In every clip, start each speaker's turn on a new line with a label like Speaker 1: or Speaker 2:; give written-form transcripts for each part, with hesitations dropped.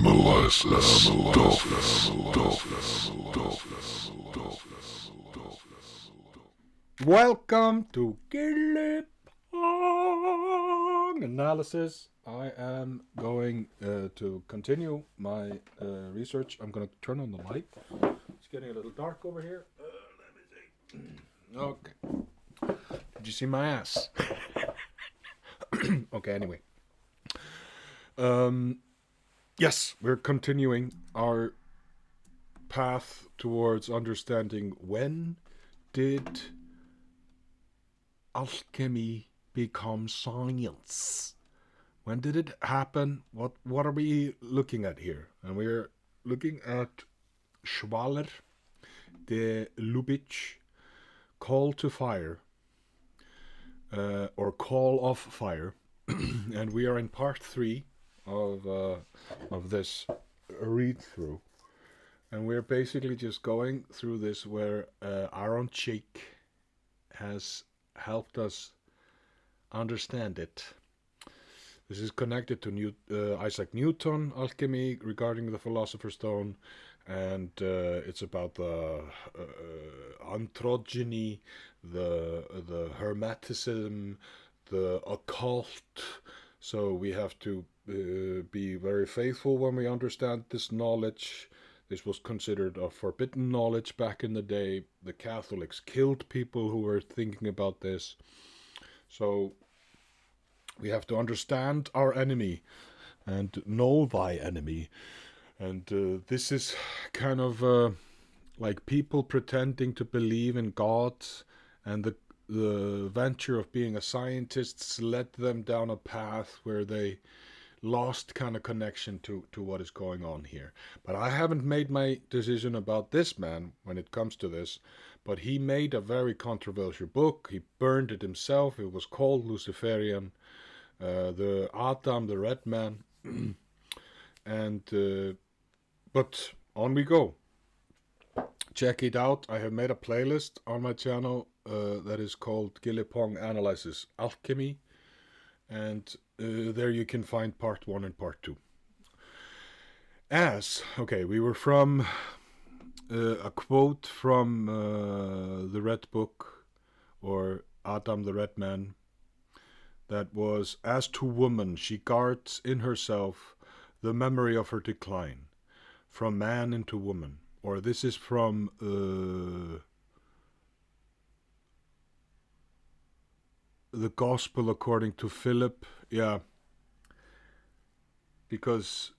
Speaker 1: Analyses.
Speaker 2: Welcome to Gilli Pong Analysis. I am going to continue my research. I'm going to turn on the light. It's getting a little dark over here. Let me see. Okay. Did you see my ass? Okay, anyway. Yes, we're continuing our path towards understanding when did alchemy become science? When did it happen? What are we looking at here? And we're looking at Schwaller de Lubicz, Call to Fire, or Call of Fire. And we are in part 3 of this read-through. And we're basically just going through this where Aaron Cheek has helped us understand it. This is connected to Isaac Newton, Alchemy, regarding the Philosopher's Stone, and it's about the androgyny, the hermeticism, the occult. So we have to be very faithful when we understand this knowledge. This was considered a forbidden knowledge back in the day. The Catholics killed people who were thinking about this. So we have to understand our enemy and know thy enemy. And this is kind of like people pretending to believe in God, and the venture of being a scientist led them down a path where they lost kind of connection to what is going on here. But I haven't made my decision about this man when it comes to this, but he made a very controversial book. He burned it himself. It was called Luciferian, the Adam, the Red Man. And but on we go. Check it out. I have made a playlist on my channel that is called Gilli Pong Analyses Alchemy, and there you can find part 1 and part 2. We were from a quote from the Red Book, or Adam the Red Man, that was, "As to woman, she guards in herself the memory of her decline, from man into woman." Or this is from the Gospel according to Philip. Yeah, because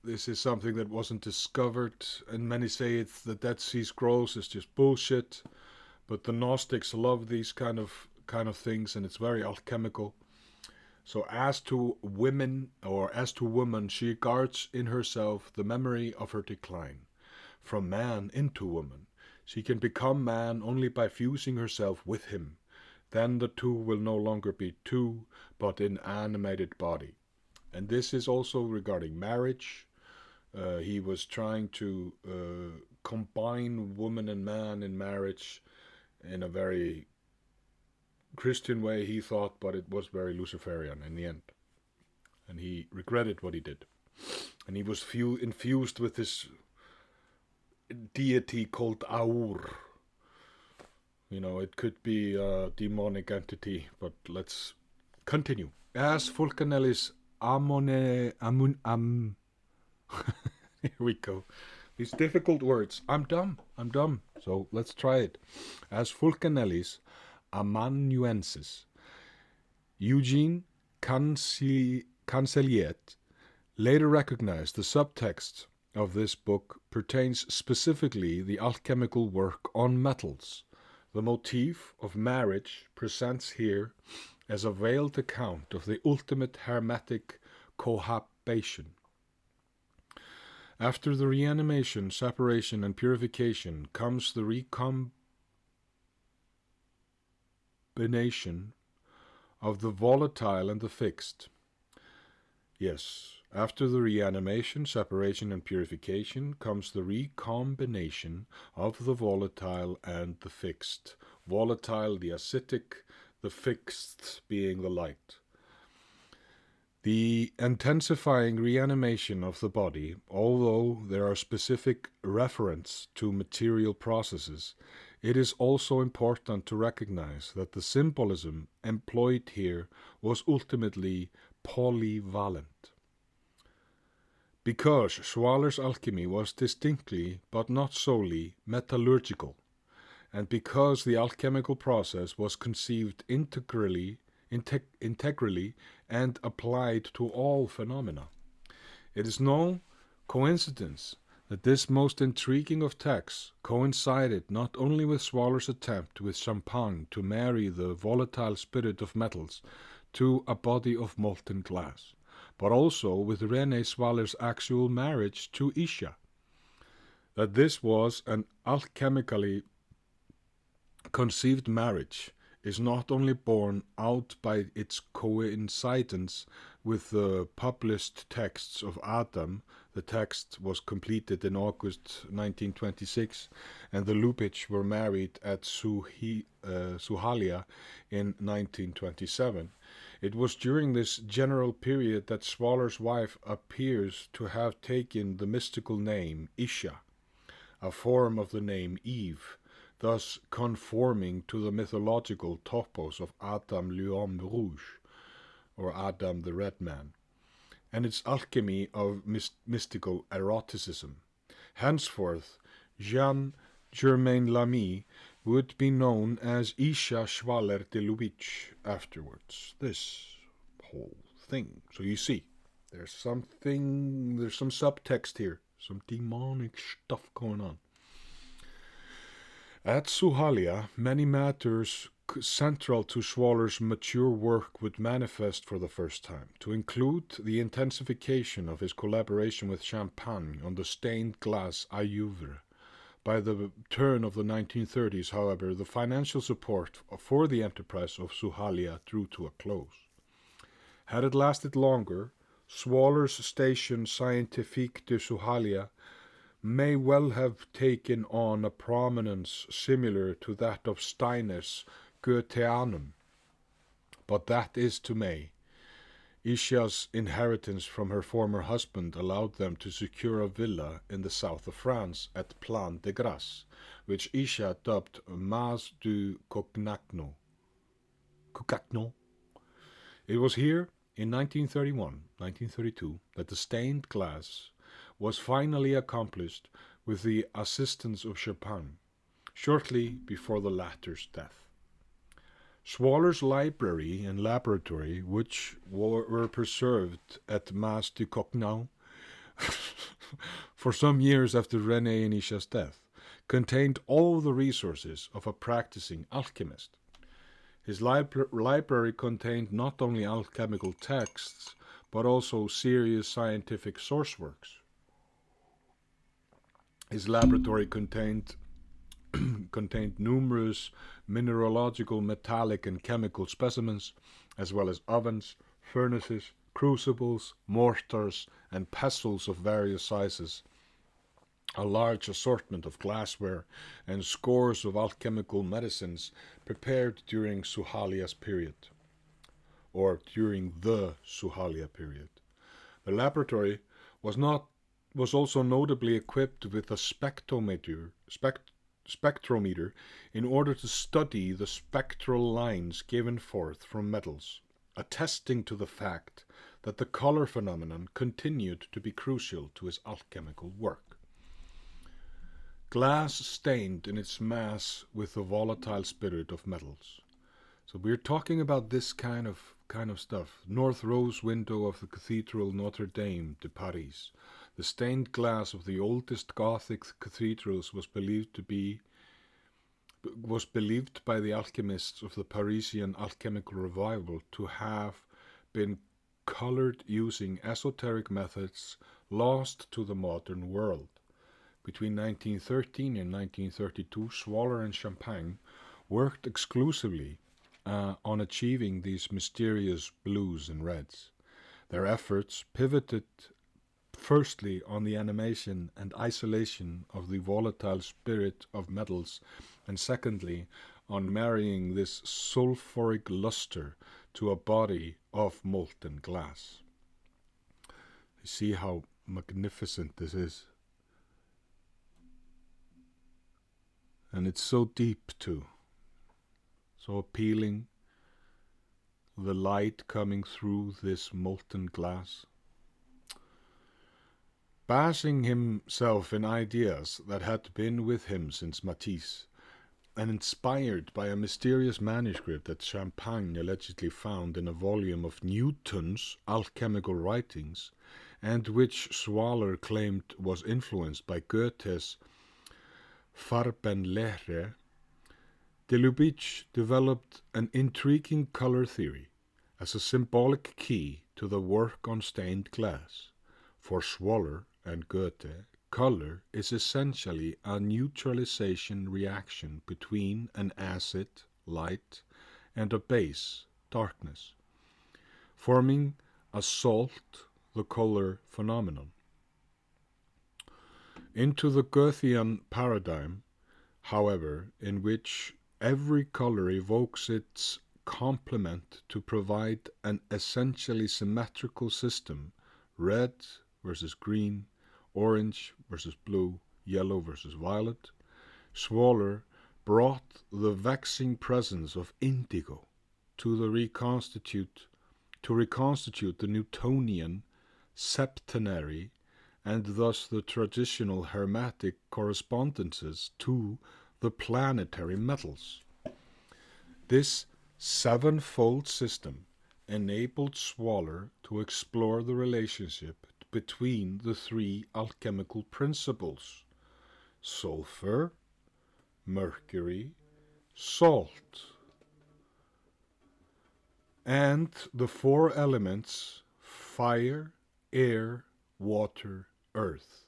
Speaker 2: this is something that wasn't discovered, and many say it's the Dead Sea Scrolls is just bullshit, but the Gnostics love these kind of things, and it's very alchemical. So as to women, or as to woman, she guards in herself the memory of her decline, from man into woman. She can become man only by fusing herself with him. Then the two will no longer be two, but an animated body. And this is also regarding marriage. He was trying to combine woman and man in marriage in a very Christian way, he thought, but it was very Luciferian in the end. And he regretted what he did. And he was infused with this deity called Aur. You know, it could be a demonic entity, but let's continue. As Fulcanellis here we go. These difficult words. I'm dumb. So let's try it. As Fulcanellis amanuensis, Eugene Cancelliet later recognized the subtext of this book pertains specifically the alchemical work on metals. The motif of marriage presents here as a veiled account of the ultimate hermetic cohabitation. After the reanimation, separation, and purification comes the recombination of the volatile and the fixed. Yes, after the reanimation, separation, and purification comes the recombination of the volatile and the fixed. Volatile, the acidic, the fixed being the light. The intensifying reanimation of the body, although there are specific references to material processes, it is also important to recognize that the symbolism employed here was ultimately polyvalent. Because Schwaller's alchemy was distinctly, but not solely, metallurgical, and because the alchemical process was conceived integrally and applied to all phenomena. It is no coincidence that this most intriguing of texts coincided not only with Schwaller's attempt with champagne to marry the volatile spirit of metals to a body of molten glass, but also with René Schwaller's actual marriage to Isha. That this was an alchemically conceived marriage is not only borne out by its coincidence with the published texts of Adam. The text was completed in August 1926, and the Lubicz were married at Suhalia in 1927. It was during this general period that Schwaller's wife appears to have taken the mystical name Isha, a form of the name Eve, thus conforming to the mythological topos of Adam l'Homme Rouge, or Adam the Red Man, and its alchemy of mystical eroticism. Henceforth, Jean Germain Lamy would be known as Isha Schwaller de Lubicz afterwards. This whole thing. So you see, there's some subtext here, some demonic stuff going on. At Suhalia, many matters central to Schwaller's mature work would manifest for the first time, to include the intensification of his collaboration with Champagne on the stained glass Aouvre. By the turn of the 1930s, however, the financial support for the enterprise of Suhalia drew to a close. Had it lasted longer, Schwaller's Station Scientifique de Suhalia may well have taken on a prominence similar to that of Steiner's Goetheanum. But that is to May. Isha's inheritance from her former husband allowed them to secure a villa in the south of France at Plan de Grasse, which Isha dubbed Mas du Cognac. It was here, in 1931-1932, that the stained glass was finally accomplished with the assistance of Champagne, shortly before the latter's death. Schwaller's library and laboratory, which were preserved at Mas du Cognac for some years after René and Isha's death, contained all the resources of a practicing alchemist. His library contained not only alchemical texts, but also serious scientific source works. His laboratory contained numerous mineralogical, metallic, and chemical specimens, as well as ovens, furnaces, crucibles, mortars, and pestles of various sizes, a large assortment of glassware, and scores of alchemical medicines prepared during Suhalia's period, or during the Suhalia period. The laboratory was also notably equipped with a spectrometer in order to study the spectral lines given forth from metals, attesting to the fact that the color phenomenon continued to be crucial to his alchemical work. Glass stained in its mass with the volatile spirit of metals. So we're talking about this kind of stuff. North rose window of the Cathedral Notre Dame de Paris. The stained glass of the oldest Gothic cathedrals was believed by the alchemists of the Parisian alchemical revival to have been colored using esoteric methods lost to the modern world. Between 1913 and 1932, Schwaller and Champagne worked exclusively on achieving these mysterious blues and reds. Their efforts pivoted firstly on the animation and isolation of the volatile spirit of metals, and secondly on marrying this sulphuric luster to a body of molten glass. See how magnificent this is. And it's so deep too. So appealing. The light coming through this molten glass. Bashing himself in ideas that had been with him since Matisse, and inspired by a mysterious manuscript that Champagne allegedly found in a volume of Newton's alchemical writings, and which Schwaller claimed was influenced by Goethe's Farbenlehre, de Lubicz developed an intriguing color theory as a symbolic key to the work on stained glass. For Schwaller and Goethe, color is essentially a neutralization reaction between an acid, light, and a base, darkness, forming a salt, the color phenomenon. Into the Goethean paradigm, however, in which every color evokes its complement to provide an essentially symmetrical system, red versus green, orange versus blue, yellow versus violet, Schwaller brought the vexing presence of indigo to reconstitute the Newtonian septenary and thus the traditional Hermetic correspondences to the planetary metals. This sevenfold system enabled Schwaller to explore the relationship between the three alchemical principles: sulfur, mercury, salt, and the four elements fire, air, water, earth,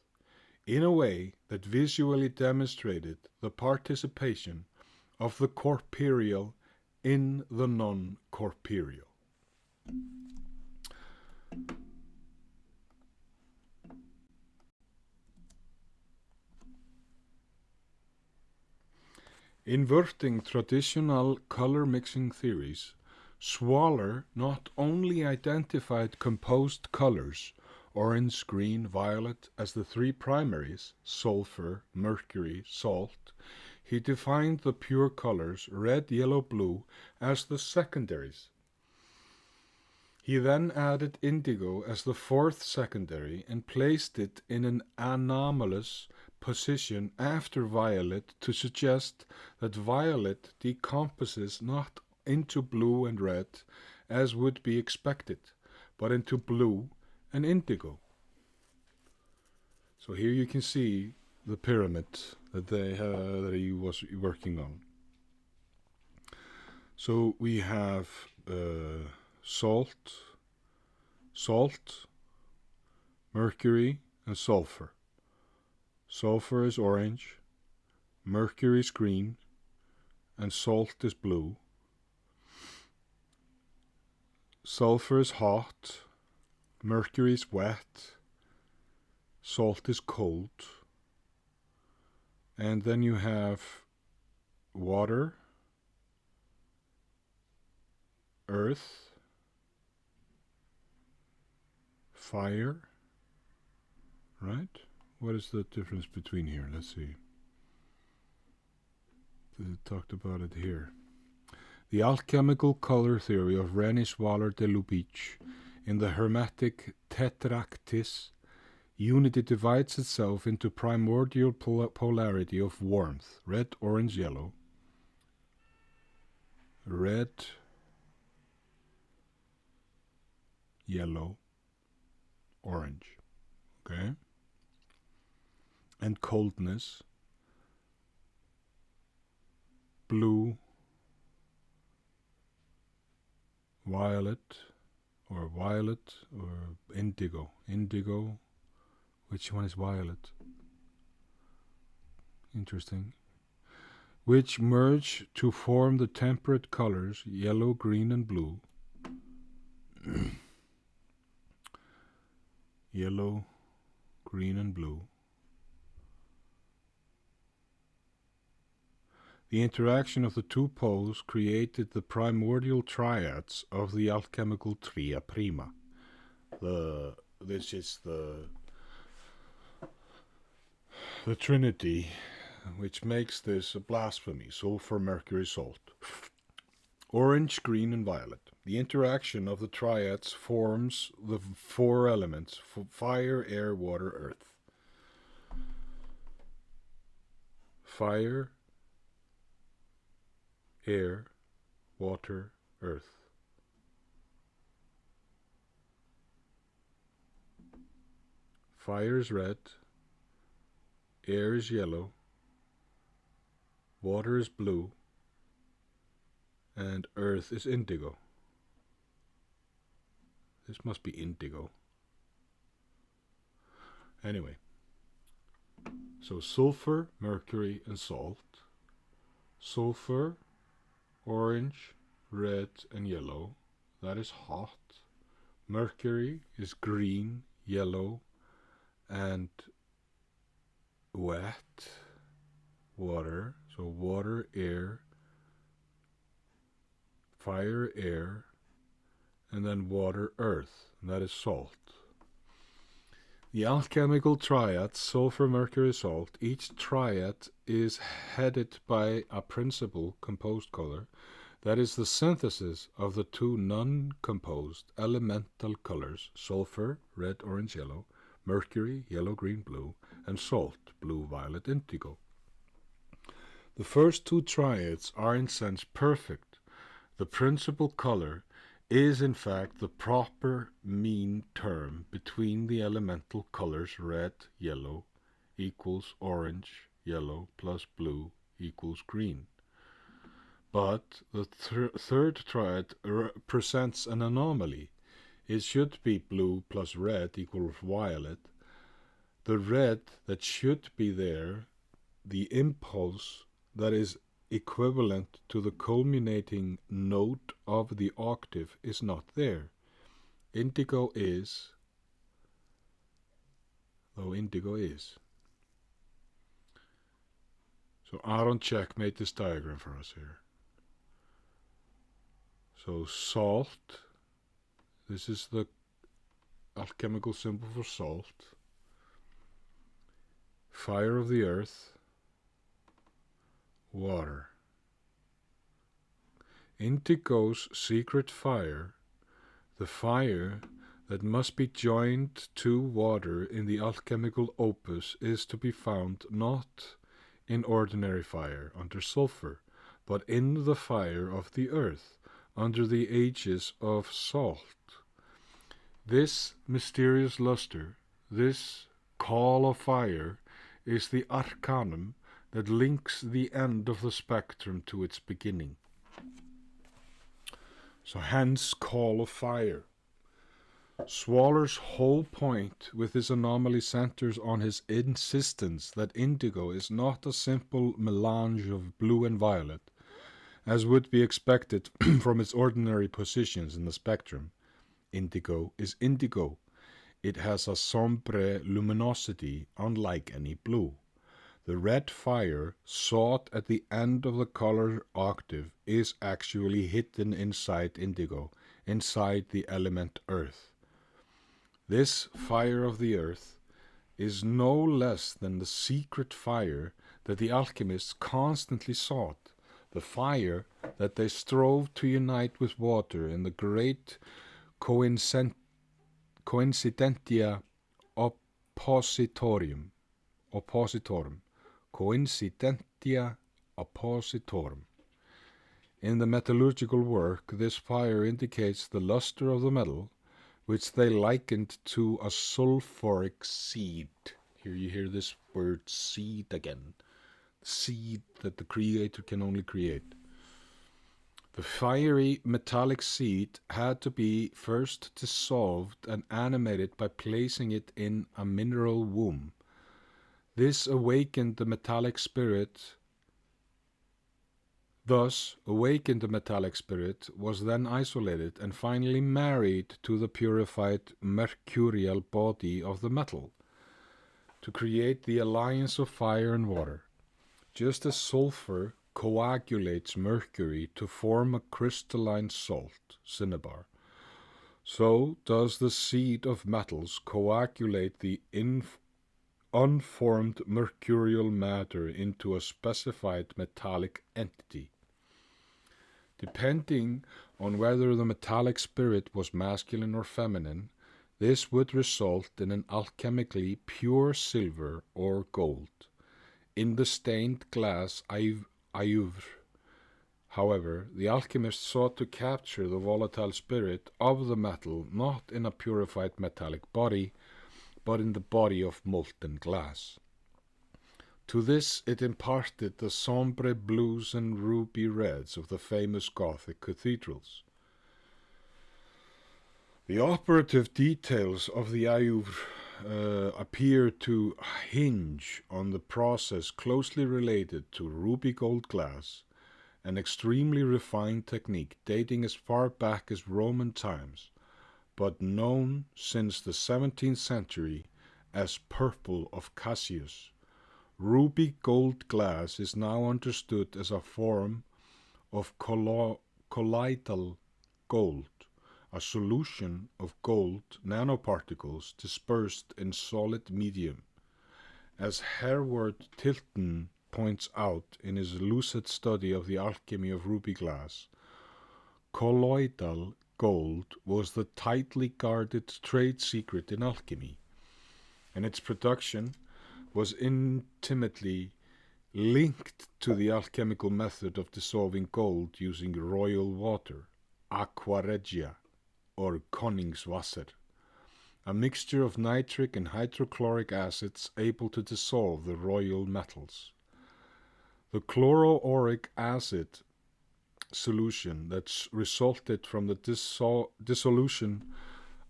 Speaker 2: in a way that visually demonstrated the participation of the corporeal in the non-corporeal. Inverting traditional color-mixing theories, Schwaller not only identified composed colors, orange, green, violet, as the three primaries, sulfur, mercury, salt, he defined the pure colors, red, yellow, blue, as the secondaries. He then added indigo as the fourth secondary and placed it in an anomalous position after violet to suggest that violet decomposes not into blue and red, as would be expected, but into blue and indigo. So here you can see the pyramid that he was working on. So we have salt, mercury, and sulfur. Sulfur is orange, mercury is green, and salt is blue. Sulfur is hot, mercury is wet, salt is cold, and then you have water, earth, fire, right? What is the difference between here? Let's see. They talked about it here. The alchemical color theory of René Schwaller de Lubicz in the Hermetic Tetractys unity divides itself into primordial polarity of warmth, red, orange, yellow, red, yellow, orange, okay? And coldness, blue, violet, or indigo. Indigo, which one is violet? Interesting. Which merge to form the temperate colors, yellow, green, and blue. Yellow, green, and blue. The interaction of the two poles created the primordial triads of the alchemical tria prima. The this is the Trinity, which makes this a blasphemy: sulfur, mercury, salt. Orange, green, and violet. The interaction of the triads forms the four elements: fire, air, water, earth. Fire, air, water, earth. Fire is red, air is yellow, water is blue, and earth is indigo. This must be indigo. Anyway, so sulfur, mercury, and salt. Sulfur, orange, red, and yellow. That is hot. Mercury is green, yellow, and wet. Water, so water, air, fire, air, and then water, earth, and that is salt. The alchemical triad, sulfur, mercury, salt, each triad is headed by a principal composed color that is the synthesis of the two non-composed elemental colors: sulfur, red, orange, yellow, mercury, yellow, green, blue, and salt, blue, violet, indigo. The first two triads are in sense perfect. The principal color is in fact the proper mean term between the elemental colors red, yellow equals orange, yellow plus blue equals green. But the third triad presents an anomaly. It should be blue plus red equals violet. The red that should be there, the impulse that is equivalent to the culminating note of the octave, is not there. Indigo is, though indigo is. So Aaron Check made this diagram for us here. So salt, this is the alchemical symbol for salt. Fire of the earth, water. Indigo's secret fire, the fire that must be joined to water in the alchemical opus, is to be found not in ordinary fire under sulfur, but in the fire of the earth under the aegis of salt. This mysterious luster, this call of fire, is the arcanum that links the end of the spectrum to its beginning. So hence call of fire. Schwaller's whole point with this anomaly centers on his insistence that indigo is not a simple melange of blue and violet, as would be expected from its ordinary positions in the spectrum. Indigo is indigo. It has a sombre luminosity unlike any blue. The red fire sought at the end of the color octave is actually hidden inside indigo, inside the element earth. This fire of the earth is no less than the secret fire that the alchemists constantly sought, the fire that they strove to unite with water in the great coincidentia oppositorum. Coincidentia oppositorum. In the metallurgical work, this fire indicates the luster of the metal, which they likened to a sulfuric seed. Here you hear this word seed again. Seed that the creator can only create. The fiery metallic seed had to be first dissolved and animated by placing it in a mineral womb. This awakened the metallic spirit. Thus, awakened the metallic spirit was then isolated and finally married to the purified mercurial body of the metal, to create the alliance of fire and water. Just as sulfur coagulates mercury to form a crystalline salt, cinnabar, So does the seed of metals coagulate the unformed mercurial matter into a specified metallic entity. Depending on whether the metallic spirit was masculine or feminine, this would result in an alchemically pure silver or gold. In the stained glass auvre, however, the alchemist sought to capture the volatile spirit of the metal not in a purified metallic body, but in the body of molten glass. To this it imparted the sombre blues and ruby reds of the famous Gothic cathedrals. The operative details of the Auvre appear to hinge on the process closely related to ruby gold glass, an extremely refined technique dating as far back as Roman times, but known since the 17th century as purple of Cassius. Ruby gold glass is now understood as a form of colloidal gold, a solution of gold nanoparticles dispersed in solid medium. As Hereward Tilton points out in his lucid study of the alchemy of ruby glass, colloidal gold was the tightly guarded trade secret in alchemy, and its production was intimately linked to the alchemical method of dissolving gold using royal water, aqua regia, or Koningswasser, a mixture of nitric and hydrochloric acids able to dissolve the royal metals. The chloroauric acid solution that resulted from the dissolution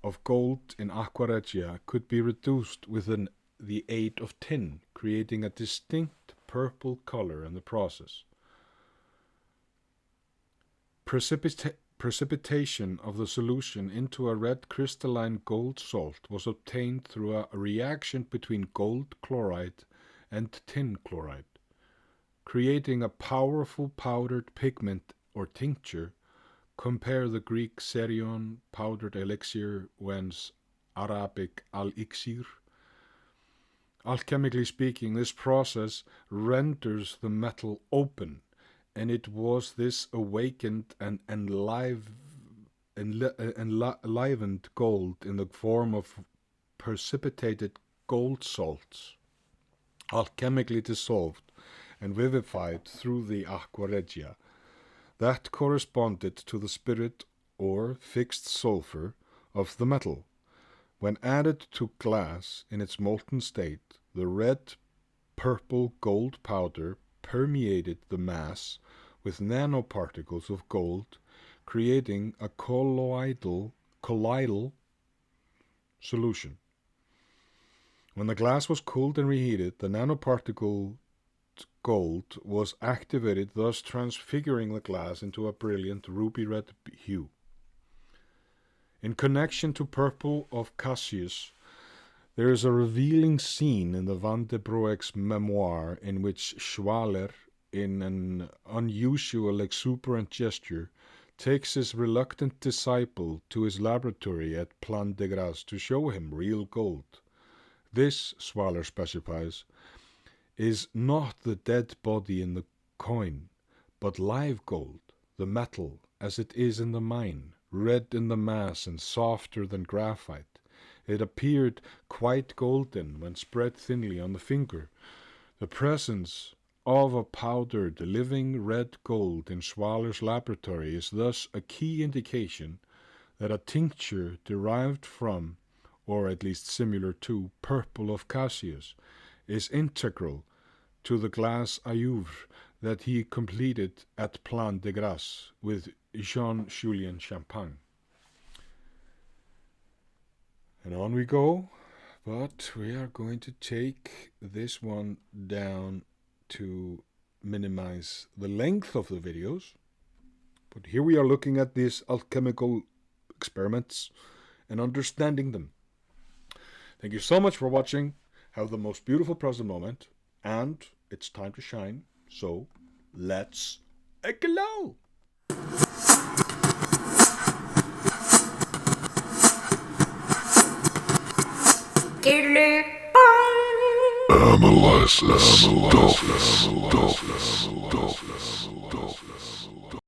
Speaker 2: of gold in aqua regia could be reduced with the aid of tin, creating a distinct purple color in the process. Precipitation of the solution into a red crystalline gold salt was obtained through a reaction between gold chloride and tin chloride, creating a powerful powdered pigment or tincture. Compare the Greek serion, powdered elixir, whence Arabic al-iksir. Alchemically speaking, this process renders the metal open, and it was this awakened and enlivened gold in the form of precipitated gold salts, alchemically dissolved and vivified through the aqua regia, that corresponded to the spirit or fixed sulfur of the metal. When added to glass in its molten state, the red-purple gold powder permeated the mass with nanoparticles of gold, creating a colloidal solution. When the glass was cooled and reheated, the nanoparticle gold was activated, thus transfiguring the glass into a brilliant ruby-red hue. In connection to purple of Cassius, there is a revealing scene in the Van de Broek's memoir in which Schwaller, in an unusual exuberant gesture, takes his reluctant disciple to his laboratory at Plan de Grace to show him real gold. This, Schwaller specifies, is not the dead body in the coin, but live gold, the metal, as it is in the mine, red in the mass and softer than graphite. It appeared quite golden when spread thinly on the finger. The presence of a powdered living red gold in Schwaller's laboratory is thus a key indication that a tincture derived from, or at least similar to, purple of Cassius is integral to the glass Auvre that he completed at Plan de Grace with Jean-Julien Champagne. And on we go, but we are going to take this one down to minimize the length of the videos. But here we are looking at these alchemical experiments and understanding them. Thank you so much for watching. Have the most beautiful present moment, and it's time to shine, so let's glow!
Speaker 1: Analyses.